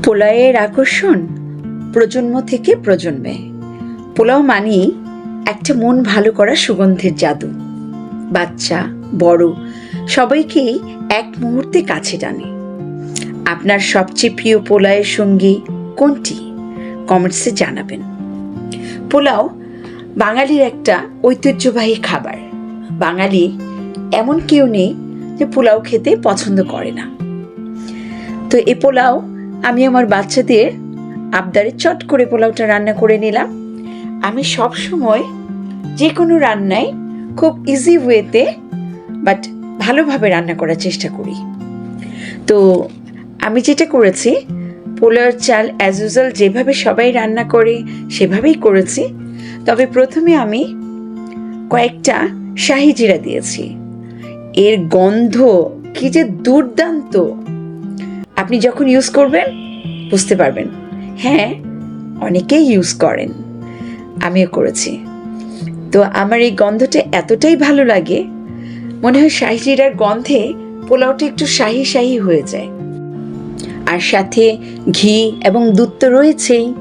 পোলাওয়ের আকর্ষণ প্রজন্ম থেকে প্রজন্মে। পোলাও মানেই একটা মন ভালো করা সুগন্ধের জাদু। বাচ্চা বড় সবাইকেই এক মুহূর্তে কাছে টানে। আপনার সবচেয়ে প্রিয় পোলাওয়ের সঙ্গী কোনটি? কমেন্টসে জানাবেন। পোলাও বাঙালির একটা ঐতিহ্যবাহী খাবার। বাঙালি এমন কেউ নেই যে পোলাও খেতে পছন্দ করে না। তো এই পোলাও আমি আমার বাচ্চাদের আবদারে চট করে পোলাওটা রান্না করে নিলাম। আমি সব সময় যে কোনো রান্নায় খুব ইজি ওয়েতে বাট ভালোভাবে রান্না করার চেষ্টা করি। তো আমি যেটা করেছি, পোলাওর চাল অ্যাজ ইউজুয়াল যেভাবে সবাই রান্না করে সেভাবেই করেছি। তবে প্রথমে আমি কয়েকটা শাহি জিরা দিয়েছি। এর গন্ধ কি যে দুর্দান্ত! আপনি যখন ইউজ করবেন বুঝতে পারবেন। হ্যাঁ, অনেকেই ইউজ করেন, আমিও করেছি। তো আমার এই গন্ধটা এতটাই ভালো লাগে, মনে হয় শাহি জিরার গন্ধে পোলাওটা একটু শাহি শাহি হয়ে যায়। আর সাথে ঘি এবং দুধ তো রয়েছেই।